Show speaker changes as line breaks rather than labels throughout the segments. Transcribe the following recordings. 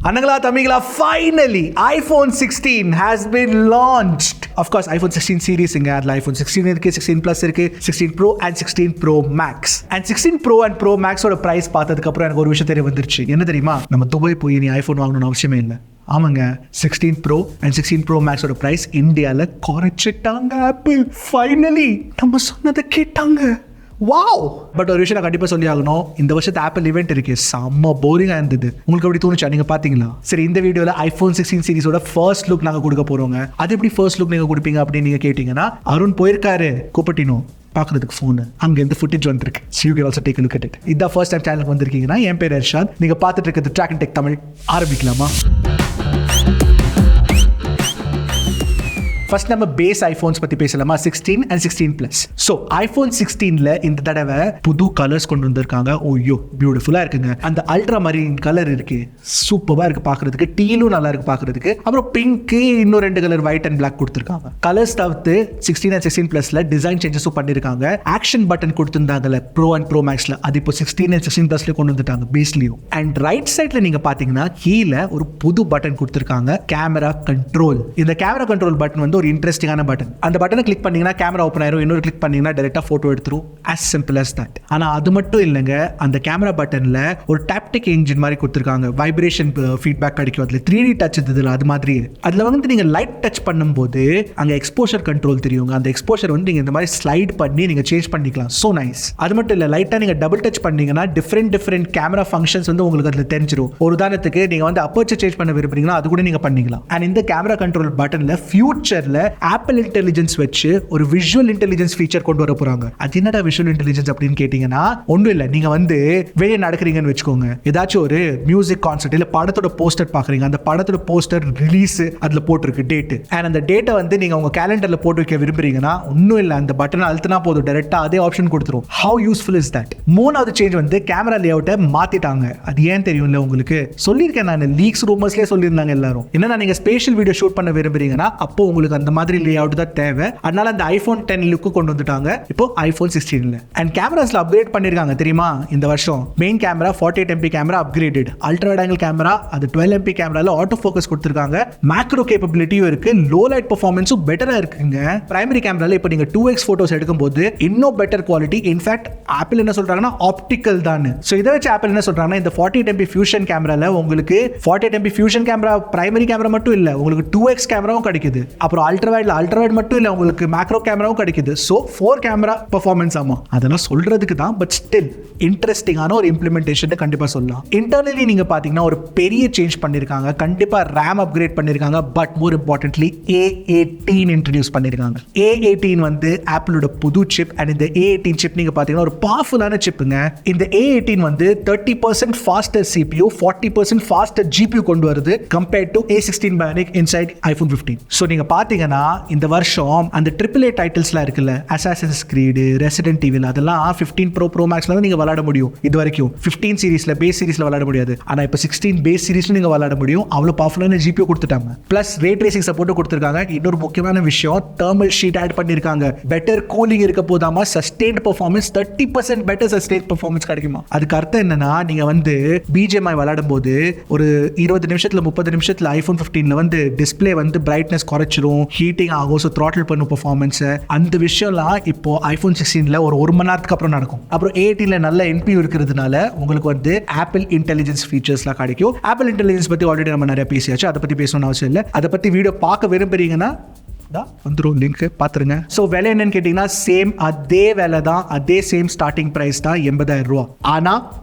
Anangala Tamigala, finally iPhone 16 has been launched. Of course, iPhone 16 series inga adla iPhone 16 irukku, 16 Plus irukku, 16 Pro and 16 Pro Max. And 16 Pro and Pro Max oda price பார்த்ததுக்கு அப்புறம் எனக்கு ஒரு விஷயம் தெரிய வந்துருச்சு. என்ன தெரியுமா? நம்ம துபாய் போய் நீ ஐஃபோன் வாங்கணும்னு அவசியமே இல்லை. ஆமாங்க, 16 Pro and 16 Pro Max ஓட பிரைஸ் இந்தியாவில் குறைச்சிட்டாங்க. ஆப்பிள் ஃபைனலி நம்ம சொன்னதை கேட்டாங்க. வாவ்! பட் ஒரு விஷயம் நான் கண்டிப்பாக சொல்லி ஆகணும், இந்த வருஷத்து ஆப்பிள் ஈவெண்ட் இருக்கு, செம்ம போரிங்காக இருந்தது. உங்களுக்கு எப்படி தோணுச்சா? நீங்கள் பார்த்தீங்களா? சரி, இந்த வீடியோவில் iPhone 16 சீரிஸோட ஃபர்ஸ்ட் லுக் நாங்கள் கொடுக்க போகிறோங்க. அது எப்படி ஃபர்ஸ்ட் லுக் நீங்கள் கொடுப்பீங்க அப்படின்னு நீங்கள் கேட்டிங்கன்னா, அருண் போயிருக்காரு Cupertino பார்க்குறதுக்கு ஃபோனு, அங்கே இந்த ஃபுட்டேஜ் வந்துருக்கு. You can also take a look at it. இதான் ஃபர்ஸ்ட் டைம் சேனலுக்கு வந்திருக்கீங்கன்னா, என் பேர் ஹர்ஷாத், நீங்கள் பார்த்துட்டு இருக்கிறது ட்ராக்கின் டெக் தமிழ். ஆரம்பிக்கலாமா? ஃபர்ஸ்ட் நம்ம பேஸ் ஐஃபோன்ஸ் பற்றி பேசலாமா? 16 and 16 Plus. ஸோ iPhone 16ல இந்த தடவை புது கலர்ஸ் கொண்டு வந்திருக்காங்க. ஓய்யோ, பியூட்டிஃபுல்லாக இருக்குங்க. அந்த அல்ட்ரா மரீன் கலர் இருக்கு, சூப்பராக இருக்கு பார்க்குறதுக்கு. டீலும் நல்லா இருக்கு பார்க்குறதுக்கு. அப்புறம் பிங்க்கு, இன்னும் 2 கலர் ஒயிட் அண்ட் பிளாக் கொடுத்துருக்காங்க. கலர்ஸ் தவிர்த்து 16 and 16 Plusல டிசைன் சேஞ்சஸும் பண்ணியிருக்காங்க. ஆக்ஷன் பட்டன் கொடுத்துருந்தாங்கல்ல ப்ரோ அண்ட் ப்ரோ மேக்ஸில், அது இப்போ 16 and 16 Plusல கொண்டு வந்துட்டாங்க பேஸ்லையும். அண்ட் ரைட் சைடில் நீங்கள் பார்த்தீங்கன்னா கீழே ஒரு புது பட்டன் கொடுத்துருக்காங்க, கேமரா கண்ட்ரோல். இந்த கேமரா கண்ட்ரோல் பட்டன் வந்து ஒரு இன்ட்ரெஸ்டிங்கான பட்டன். அந்த பட்டனை கிளிக் பண்ணீங்கன்னா கேமரா ஓப்பன் ஆயிரும், இன்னொரு கிளிக் பண்ணீங்கன்னா டைரக்டா போட்டோ எடுத்துரும். as simple as that. ஆனா அது மட்டும் இல்லைங்க, அந்த கேமரா பட்டன்ல ஒரு டாப்டிக் என்ஜின் மாதிரி கொடுத்துருக்காங்க. வைப்ரேஷன் ஃபீட்பேக் கிடைக்கும். அதுல 3D டச் இதுல அது மாதிரி. அதுல வந்து நீங்க லைட் டச் பண்ணும்போது அங்க எக்ஸ்போஷர் கண்ட்ரோல் தெரியுங்க. அந்த எக்ஸ்போஷர் வந்து நீங்க இந்த மாதிரி ஸ்லைட் பண்ணி நீங்க சேஞ்ச் பண்ணிக்கலாம். So nice. அது மட்டும் இல்ல, லைட்டா நீங்க டபுள் டச் பண்ணீங்கன்னா டிஃபரெண்ட் கேமரா ஃபங்க்ஷன்ஸ் வந்து உங்களுக்கு அதுல தெரிஞ்சிடும். ஒரு உதாரணத்துக்கு நீங்க வந்து அப்பர்ச்சர் சேஞ்ச் பண்ண விரும்புறீங்கன்னா அது கூட நீங்க பண்ணிக்கலாம். அண்ட் இந்த கேமரா கண்ட்ரோல் பட்டன்ல ஃபியூச்சர்ல ஆப்பிள் இன்டெலிஜென்ஸ் வச்சு ஒரு விஷுவல் இன்டெலிஜென்ஸ் ஃபீச்சர் கொண்டு வர போறாங்க. அது என்னடா விஷுவல் இன்டெலிஜென்ஸ் அப்படின்னு கேட்டீங்கன்னா, ஒன்றும் இல்லை, நீங்க வந்து வெளியே நடக்கிறீங்கன்னு வச்சுக்கோங்க, ஏதாச்சும் ஒரு மியூசிக் கான்சர்ட் இல்ல படத்தோட போஸ்டர் பாக்குறீங்க, அந்த படத்தோட போஸ்டர் ரிலீஸ் அதுல போட்டிருக்கு டேட். அண்ட் அந்த டேட்டை வந்து நீங்க உங்க கேலண்டர்ல போட்டு வைக்க விரும்புறீங்கன்னா ஒன்றும் இல்லை, அந்த பட்டனை அழுத்தினா போதும், டைரக்டா அதே ஆப்ஷன் கொடுத்துரும். How useful is that? மூணாவது சேஞ்ச் வந்து கேமரா லேஅவுட்டை மாத்திட்டாங்க. அது ஏன் தெரியும்ல உங்களுக்கு? சொல்லியிருக்கேன் நான், லீக்ஸ் ரூமர்ஸ்லேயே சொல்லியிருந்தாங்க எல்லாரும். என்னன்னா நீங்க ஸ்பெஷல் வீடியோ ஷூட் பண்ண விரும்புறீங்கன்னா அப்போ உங்களுக்கு அந்த மாதிரி லேஅவுட் தான் தேவை. அதனால அந்த iPhone 10 லுக்கு கொண்டு வந்துட்டாங்க இப்போ iPhone 16ல. அண்ட் கேமராஸ்ல அப்கிரேட் பண்ணிருக்காங்க தெரியுமா? இந்த வருஷம் main camera 48 MP camera upgraded, ultra wide angle camera அது 12 MP கேமரால ஆட்டோ ஃபோக்கஸ் கொடுத்திருக்காங்க. மேக்ரோ கேப்பபிலிட்டியும் இருக்கு, லோ லைட் பெர்ஃபார்மன்ஸும் பெட்டரா இருக்குங்க. பிரைமரி கேமரால இப்போ நீங்க 2x போட்டோஸ் எடுக்கும்போது இன்னும் பெட்டர் குவாலிட்டி. இன்ஃபேக்ட் ஆப்பிள் என்ன சொல்றாங்கன்னா ஆப்டிக்கல் தான். சோ இதை வச்சு ஆப்பிள் என்ன சொல்றாங்கன்னா, இந்த 48 MP ஃபியூஷன் கேமரால உங்களுக்கு 48 MP fusion camera primary camera மட்டும் இல்ல, உங்களுக்கு 2x கேமராவும் கிடைக்குது. அப்புறம் அல்ட்ரா வைட் மட்டும் இல்ல, உங்களுக்கு மேக்ரோ கேமராவும் கிடைக்குது. So 4 camera performance. ஆமா, அதெல்லாம் சொல்றதுக்கு தான், பட் ஸ்டில் இன்ட்ரெஸ்டிங்கான ஒரு இம்ப்ளிமெண்டேஷன் கண்டிப்பா சொல்லலாம். இன்டர்னலி நீங்க பாத்தீங்கன்னா ஒரு பெரிய சேஞ்ச் பண்ணிருக்காங்க. கண்டிப்பா RAM அப்கிரேட் பண்ணிருக்காங்க, but more importantly A18 introduce பண்ணிருக்காங்க. A18 வந்து ஆப்பிளோட புது சிப். அண்ட் இந்த A18 சிப் நீங்க பாத்தீங்கன்னா ஒரு பவர்ஃபுல்லான சிப்புங்க. இந்த A18 வந்து 30% ஃபாஸ்டர் CPU, 40% ஃபாஸ்டர் GPU கொண்டு வருது compared to A16 Bionic inside iPhone 15. So நீங்க பாத்தீங்கன்னா இந்த வருஷம் அந்த AAA டைட்டில்ஸ்லாம் இருக்குல்ல, Assassin's Creed, Resident Evil, அதெல்லாம் 15 Pro Maxல தான் நீங்க விளையாட முடியும். இது வரைக்கும் 15 சீரிஸ்ல பேஸ் சீரிஸ்ல விளையாட முடியாது. ஆனா இப்போ 16 பேஸ் சீரிஸ்ல நீங்க விளையாட முடியும். அவ்வளவு பவர்ஃபுல்லான GPU கொடுத்துட்டாங்க. பிளஸ் ரே ட்ரேசிங் சப்போர்ட் கொடுத்திருக்காங்க. இன்னொரு முக்கியமான விஷயம், தெர்மல் ஷீட் ஆட் பண்ணிருக்காங்க. பெட்டர் கூலிங் இருக்க போதாமா, sustained performance 30% better sustained performance கிடைக்குமா. அதுக்கு அர்த்தம் என்னன்னா, நீங்க வந்து BGMI விளையாடும் போது ஒரு 20 நிமிஷத்துல 30 நிமிஷத்துல iPhone 15ல வந்து டிஸ்பிளே வந்து பிரைட்னஸ் குறைச்சிரும், ஹீட்டிங் ஆகும், ஸோ த்ராட்டில் பண்ணும் பெர்ஃபார்மன்ஸ். அந்த விஷயம்லாம் இப்போ iPhone 16ல ஒரு மணி நேரத்துக்கு அப்புறம் நடக்கும். அப்புறம் 18ல நல்ல NPU இருக்கிறதுனால உங்களுக்கு வந்து ஆப்பிள் இன்டெலிஜென்ஸ் ஃபீச்சர்ஸ்லாம் கிடைக்கும். ஆப்பிள் இன்டெலிஜென்ஸ் பத்தி ஆல்ரெடி நம்ம நிறைய பேசியாச்சு, அதை பத்தி பேசணும்னு அவசியம் இல்லை. அதை பத்தி வீடியோ பார்க்க விரும்புறீங்கன்னா வந்துடும், லிங்க் பாத்துருங்க. ஸோ விலை என்னன்னு கேட்டீங்கன்னா சேம், அதே விலை தான், அதே சேம் ஸ்டார்டிங் பிரைஸ் தான் 80,000 ரூபா. ஆனா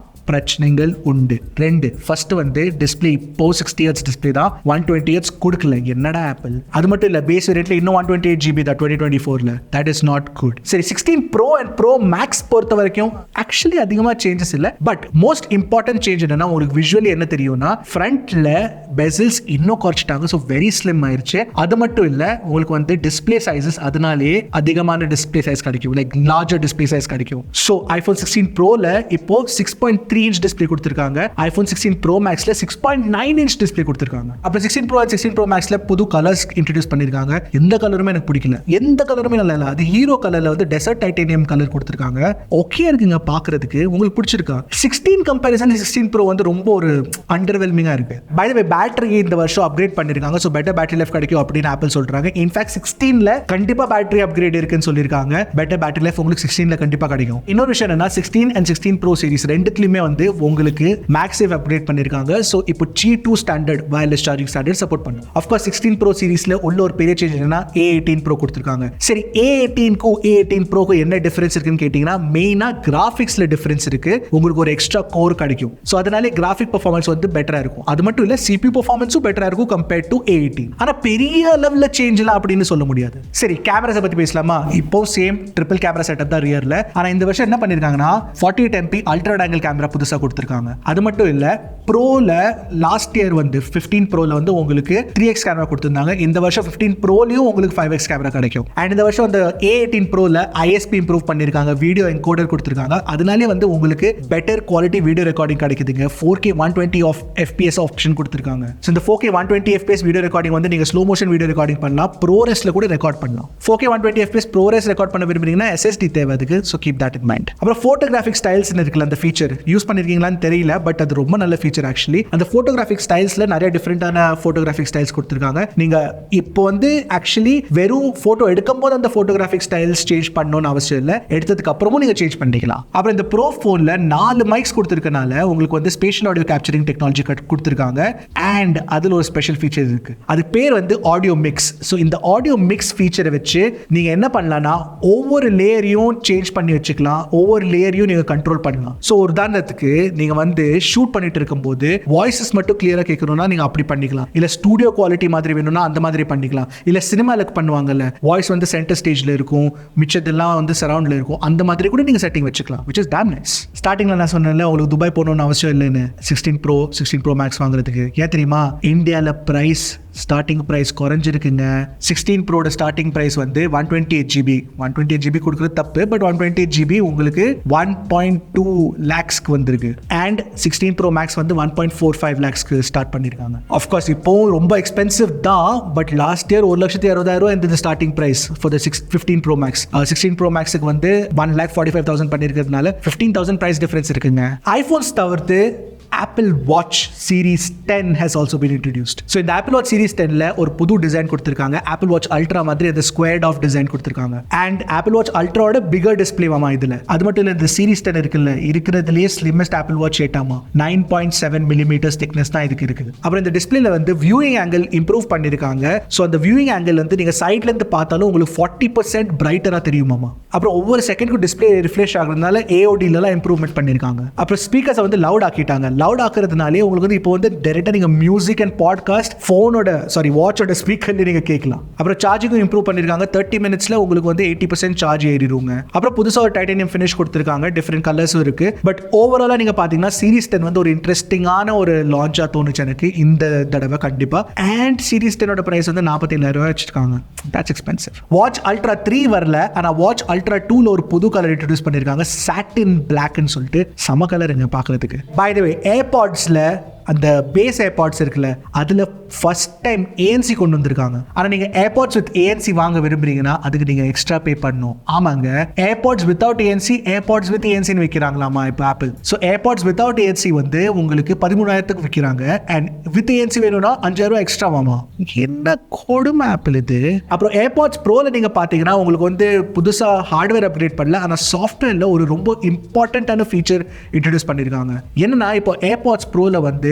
பிரச்சனைகள் உண்டு. ரெண்டு, ஃபர்ஸ்ட் வந்து டிஸ்பிளே இப்போ 60Hz டிஸ்பிளே தான், 120Hz கொடுக்கல. என்னடா ஆப்பிள்? அது மட்டும் இல்ல, பேஸ் ரேட்ல இன்னும் 128 GB தான் 2024ல. That is not good. சரி, 16 Pro அண்ட் Pro Max பொறுத்த வரைக்கும் ஆக்சுவலி அதிகமா சேஞ்சஸ் இல்ல. பட் மோஸ்ட் இம்பார்ட்டன்ட் சேஞ்ச் என்னன்னா, உங்களுக்கு விஷுவலி என்ன தெரியும்னா, ஃப்ரண்ட்ல பெசல்ஸ் இன்னும் குறைச்சிட்டாங்க. ஸோ வெரி ஸ்லிம் ஆயிருச்சு. அது மட்டும் இல்ல, உங்களுக்கு வந்து டிஸ்பிளே சைஸஸ் அதனாலே அதிகமான டிஸ்பிளே சைஸ் கிடைக்கும், லைக் லார்ஜர் டிஸ்பிளே சைஸ் கிடைக்கும். ஸோ iPhone 16 Proல இப்போ 6.3 6.3 inch டிஸ்ப்ளே கொடுத்திருக்காங்க. iPhone 16 Pro Maxல 6.9 inch டிஸ்ப்ளே கொடுத்திருக்காங்க. அப்புறம் 16 Pro and 16 Pro Maxல புது கலர்ஸ் இன்ட்ரோடியூஸ் பண்ணிருக்காங்க. எந்த கலருமே எனக்கு பிடிக்கல, எந்த கலருமே நல்லா இல்ல. அது ஹீரோ கலர்ல வந்து டெசர்ட் டைட்டேனியம் கலர் கொடுத்திருக்காங்க. ஓகே இருக்குங்க பாக்குறதுக்கு. உங்களுக்கு பிடிச்சிருக்கா? 16 கம்பேரிசன் 16 Pro வந்து ரொம்ப ஒரு அண்டர்வெல்மிங்கா இருக்கு. பை தி வே பேட்டரி இந்த வருஷம் அப்கிரேட் பண்ணிருக்காங்க. சோ பெட்டர் பேட்டரி லைஃப் கிடைக்கும் அப்படின்னு ஆப்பிள் சொல்றாங்க. இன்ஃபேக்ட் 16ல கண்டிப்பா பேட்டரி அப்கிரேட் இருக்குன்னு சொல்லிருக்காங்க. பெட்டர் பேட்டரி லைஃப் உங்களுக்கு 16ல கண்டிப்பா கிடைக்கும். இன்னொரு விஷயம் என்னன்னா 16 and 16 Pro சீரிஸ் ரெண்டுத்துலயுமே வந்து உங்களுக்கு MagSafe அப்கிரேட் பண்ணிருக்காங்க. சோ இப்போ G2 standard wireless charging standard support பண்ணும். ஆஃப் கோர்ஸ் 16 Pro சீரிஸ்ல உள்ள ஒரு பெரிய சேஞ்ச் என்னன்னா A18 Pro கொடுத்திருக்காங்க. சரி, A18 க்கு A18 Pro க்கு என்ன டிஃபரன்ஸ் இருக்குன்னு கேட்டீங்கன்னா மெயினா கிராபிக்ஸ்ல டிஃபரன்ஸ் இருக்கு. உங்களுக்கு ஒரு எக்ஸ்ட்ரா கோர் கிடைக்கும். சோ அதனால கிராபிக் பெர்ஃபார்மன்ஸ் வந்து பெட்டரா இருக்கும். அது மட்டும் இல்ல CPU பெர்ஃபார்மன்ஸும் பெட்டரா இருக்கும் கம்பேர்ட் டு A18. ஆனா பெரிய லெவல்ல சேஞ்ச்லாம் அப்படின்னு சொல்ல முடியாது. சரி, கேமராஸை பத்தி பேசலாமா? இப்போ சேம் ட்ரிபிள் கேமரா செட்டப் தான் ரியர்ல. ஆனா இந்த வருஷம் என்ன பண்ணிருக்காங்கன்னா 48 MP அல்ட்ரா ஆங்கிள் கேமரா புதுசா கொடுத்திருக்காங்க. அது மட்டும் இல்ல ப்ரோல லாஸ்ட் இயர் வந்து 15 ப்ரோல வந்து உங்களுக்கு 3x கேமரா கொடுத்திருந்தாங்க. இந்த வருஷம் 15 ப்ரோலயும் உங்களுக்கு 5x கேமரா கிடைக்கும். அண்ட் இந்த வருஷம் அந்த A18 ப்ரோல ISP இம்ப்ரூவ் பண்ணிருக்காங்க, வீடியோ என்கோடர் கொடுத்திருக்காங்க. அதனாலே வந்து உங்களுக்கு பெட்டர் குவாலிட்டி வீடியோ ரெக்கார்டிங் கிடைக்குதுங்க. 4K 120 of FPS ஆப்ஷன் கொடுத்திருக்காங்க. சோ இந்த 4K 120 FPS வீடியோ ரெக்கார்டிங் வந்து நீங்க ஸ்லோ மோஷன் வீடியோ ரெக்கார்டிங் பண்ணலாம், ProResல கூட ரெக்கார்ட் பண்ணலாம். 4K 120 FPS ProRes ரெக்கார்ட் பண்ண விரும்புறீங்கன்னா SSD தேவை அதுக்கு. So keep that in mind. அப்புறம் போட்டோகிராஃபிக் ஸ்டைல்ஸ் இருக்குல்ல, அந்த ஃபீச்சர் யூஸ் பண்ணிருக்கீங்களான்னு தெரியல, பட் அது ரொம்ப நல்ல ஃபீச்சர் ஆக்சுவலி. அந்த போட்டோகிராஃபிக் ஸ்டைல்ஸ்ல நிறைய டிஃபரெண்டான போட்டோகிராஃபிக் ஸ்டைல்ஸ் கொடுத்திருக்காங்க. நீங்க இப்போ வந்து ஆக்சுவலி வெறும் போட்டோ எடுக்கும் போது அந்த போட்டோகிராஃபிக் ஸ்டைல்ஸ் சேஞ்ச் பண்ணணும்னு அவசியம் இல்லை, எடுத்ததுக்கு அப்புறமும் நீங்க சேஞ்ச் பண்ணிக்கலாம். அப்புறம் இந்த ப்ரோ போன்ல 4 மைக்ஸ் கொடுத்திருக்கனால உங்களுக்கு வந்து ஸ்பேஷியல் ஆடியோ கேப்சரிங் டெக்னாலஜி கொடுத்திருக்காங்க. அண்ட் அதுல ஒரு ஸ்பெஷல் ஃபீச்சர் இருக்கு, அது பேர் வந்து ஆடியோ மிக்ஸ். ஸோ இந்த ஆடியோ மிக்ஸ் ஃபீச்சரை வச்சு நீங்க என்ன பண்ணலாம்னா ஒவ்வொரு லேயரையும் சேஞ்ச் பண்ணி வச்சுக்கலாம், ஒவ்வொரு லேயரையும் நீங்க கண்ட்ரோல் பண்ணலாம். ஸோ ஒரு உதாரணத்துக்கு நீங்க வந்து ஷூட் பண்ணிட்டு இருக்கும்போது வாய்ஸஸ் மட்டும் கிளியரா கேட்கணும்னா நீங்க அப்படி பண்ணிக்கலாம், இல்ல ஸ்டூடியோ குவாலிட்டி மாதிரி வேணும்னா அந்த மாதிரி பண்ணிக்கலாம், இல்ல சினிமால பண்ணுவாங்கல்ல வாய்ஸ் வந்து சென்டர் ஸ்டேஜ்ல இருக்கும், மிச்சதெல்லாம் வந்து சரௌண்ட்ல இருக்கும், அந்த மாதிரி கூட நீங்க செட்டிங் வச்சுக்கலாம், which is damn nice. ஸ்டார்டிங்ல நான் சொன்னேன்ல உங்களுக்கு துபாய் போகணும்னு அவசியம் இல்லைன்னு 16 Pro 16 Pro Max வாங்குறதுக்கு. ஏன் தெரியுமா? இந்தியால பிரைஸ் ஸ்டார்டிங் பிரைஸ் குறைஞ்சிருக்குங்க. 16 ப்ரோட ஸ்டார்டிங் பிரைஸ் வந்து 128 GB. 128 GB கொடுக்குறது தப்பு, பட் 128 GB உங்களுக்கு 1.2 lakhsக்கு வந்திருக்கு. அண்ட் 16 Pro Max வந்து 1.45 lakhsக்கு ஸ்டார்ட் பண்ணிருக்காங்க. ஆஃப் கோர்ஸ் இப்போ ரொம்ப எக்ஸ்பென்சிவ் தான், பட் லாஸ்ட் இயர் 1,60,000 இருந்தது starting price for the 15 Pro Max. 16 Pro Maxக்கு வந்து 1,45,000 பண்ணிருக்கிறதுனால 15,000 பிரைஸ் டிஃபரன்ஸ் இருக்குங்க. ஐபோன்ஸ் தவிர்த்து Apple Watch Series 10 has also been introduced. So இந்த Apple Watch Series 10ல ஒரு புது டிசைன் கொடுத்திருக்காங்க. Apple Watch Ultra மாதிரி அது ஸ்கொயர்ட் ஆஃப் டிசைன் கொடுத்திருக்காங்க. And Apple Watch Ultraவோட பிகர் டிஸ்ப்ளே வாமா இதுல. அது மட்டும் இல்ல, இந்த Series 10 இருக்குல்ல, இருக்கிறதுலயே ஸ்லிம்மஸ்ட் Apple Watch 8 ஆமா. 9.7 mm thickness தான் இதுக்கு இருக்குது. அப்புறம் இந்த டிஸ்ப்ளேல வந்து வியூயிங் ஆங்கிள் இம்ப்ரூவ் பண்ணிருக்காங்க. ஸோ அந்த வியூயிங் ஆங்கிள் வந்து நீங்க சைட்ல இருந்து பார்த்தாலும் உங்களுக்கு 40% பிரைட்டரா தெரியுமாமா. அப்புறம் ஒவ்வொரு செகண்டுக்கும் டிஸ்ப்ளே ரிஃப்ரெஷ் ஆகுறதுனால AOD-ல இம்ப்ரூவ்மெண்ட் பண்ணிருக்காங்க. அப்புறம் ஸ்பீக்கர்ஸ் வந்து லவுட் ஆக்கிட்டாங்க. லவுட் ஆக்குறதுனாலே உங்களுக்கு வந்து இப்போ வந்து டைரக்டா நீங்க மியூசிக் அண்ட் பாட்காஸ்ட் வாட்சோட ஸ்பீக்கர்ல நீங்க கேட்கலாம். அப்புறம் சார்ஜிங்கும் இம்ப்ரூவ் பண்ணிருக்காங்க. 30 மினிட்ஸ்ல உங்களுக்கு வந்து 80% சார்ஜ் ஏறிடுங்க. அப்புறம் புதுசா ஒரு டைட்டானியம் ஃபினிஷ் கொடுத்திருக்காங்க, டிஃபரெண்ட் கலர்ஸும் இருக்கு. பட் ஓவராலா நீங்க பாத்தீங்கன்னா சீரிஸ் 10 வந்து ஒரு இன்ட்ரெஸ்டிங்கான ஒரு லான்ச்சா தோணுச்சு எனக்கு இந்த தடவை கண்டிப்பா. அண்ட் சீரிஸ் 10ஓட பிரைஸ் வந்து 47,000 வச்சிருக்காங்க. That's expensive. வாட்ச் அல்ட்ரா 3 வரல, ஆனா வாட்ச் அல்ட்ரா 2ல ஒரு புது கலர் இன்ட்ரோடியூஸ் பண்ணிருக்காங்க, சாட்டின் பிளாக்னு சொல்லிட்டு. சம கலருங்க பாக்குறதுக்கு. பை தி வே ஏர்பாட்ஸ்ல அந்த பேஸ் ஏர்பாட்ஸ் இருக்குல்ல, அதுல ஃபர்ஸ்ட் டைம் ANC கொண்டு வந்திருக்காங்க. ஆனா நீங்க ஏர்பாட்ஸ் வித் ANC வாங்க விரும்புறீங்கன்னா அதுக்கு நீங்க எக்ஸ்ட்ரா பே பண்ணணும். ஆமாங்க, AirPods without ANC, AirPods with ANCன்னு விற்கிறாங்களாமா இப்போ Apple. So AirPods without ANC வந்து உங்களுக்கு 13,000க்கு விற்கிறாங்க. அண்ட் வித் ANC வேணும்னா 5,000 எக்ஸ்ட்ரா வாமா. என்ன கொடுமை ஆப்பிள் இது. அப்புறம் ஏர்பாட்ஸ் ப்ரோல நீங்க பாத்தீங்கன்னா உங்களுக்கு வந்து புதுசா ஹார்ட்வேர் அப்கிரேட் பண்ணல, ஆனா சாஃப்ட்வேர்ல ஒரு ரொம்ப இம்பார்ட்டன்டான ஃபீச்சர் இன்ட்ரோடியூஸ் பண்ணிருக்காங்க. என்னன்னா இப்போ ஏர்பாட்ஸ் ப்ரோல வந்து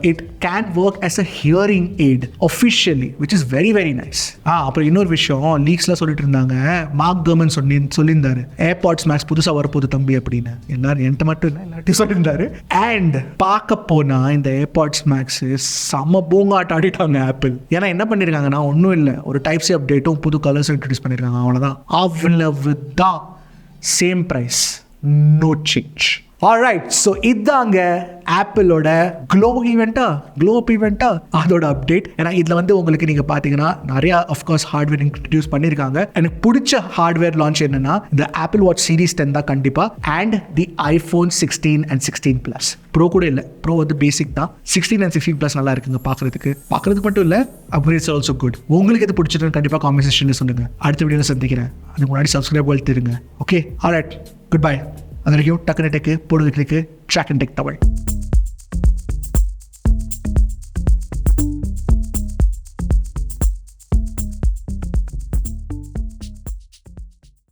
it can work as a hearing aid officially, which is very very nice. அப்புறம் இன்னொரு விஷயம் லீக்ஸ்ல சொல்லிட்டு இருந்தாங்க, மார்க் கர்மன் சொல்லியிருந்தாரு ஏர்பாட்ஸ் மேக்ஸ் புதுசா வரப்போகுது தம்பி அப்படின்னு. எல்லாரும் என்கிட்ட மட்டும் இல்லை, எல்லாத்தையும் சொல்லியிருந்தாரு. அண்ட் பார்க்க போனா இந்த ஏர்பாட்ஸ் மேக்ஸ் செம பூங்காட்ட ஆடிட்டாங்க ஆப்பிள். ஏன்னா என்ன பண்ணிருக்காங்கன்னா ஒன்றும் இல்லை, ஒரு டைப் சி அப்டேட்டும் புது கலர்ஸும் இன்ட்ரோடியூஸ் பண்ணிருக்காங்க, அவ்வளோதான். அவ்வளவுதான். Same price, no change. Alright, so இதாங்க ஆப்பிளோட க்ளோ ஈவெண்ட்டா அதோட அப்டேட். ஏன்னா இதில் வந்து உங்களுக்கு நீங்கள் பார்த்தீங்கன்னா நிறையா அஃப்கோர்ஸ் ஹார்ட்வேர் இன்ட்ரடியூஸ் பண்ணியிருக்காங்க. எனக்கு பிடிச்ச ஹார்ட்வேர் லான்ச் என்னன்னா இந்த ஆப்பிள் வாட்ச் சீரிஸ் 10 தான் கண்டிப்பாக, and the iPhone 16 and 16 Plus. Bro கூட இல்லை, ப்ரோ வந்து பேசிக் தான். 16 and 16 Plus நல்லா இருக்குங்க பார்க்குறதுக்கு மட்டும் இல்லை, அப்புறம் இட்ஸ் ஆல்சோ குட். உங்களுக்கு எது பிடிச்சிருன்னு கண்டிப்பாக காமெண்ட் செக்ஷனில் சொல்லுங்கள். அடுத்த வீடியோவில் சந்திக்கிறேன். அதுக்கு முன்னாடி சப்ஸ்கிரைப் வளர்த்துருங்க. Okay, alright, good bye. அது வரைக்கும் டக்குனு டெக்கு போடுறதுக்கு ட்ராக் அண்ட் டெக் தமிழ்.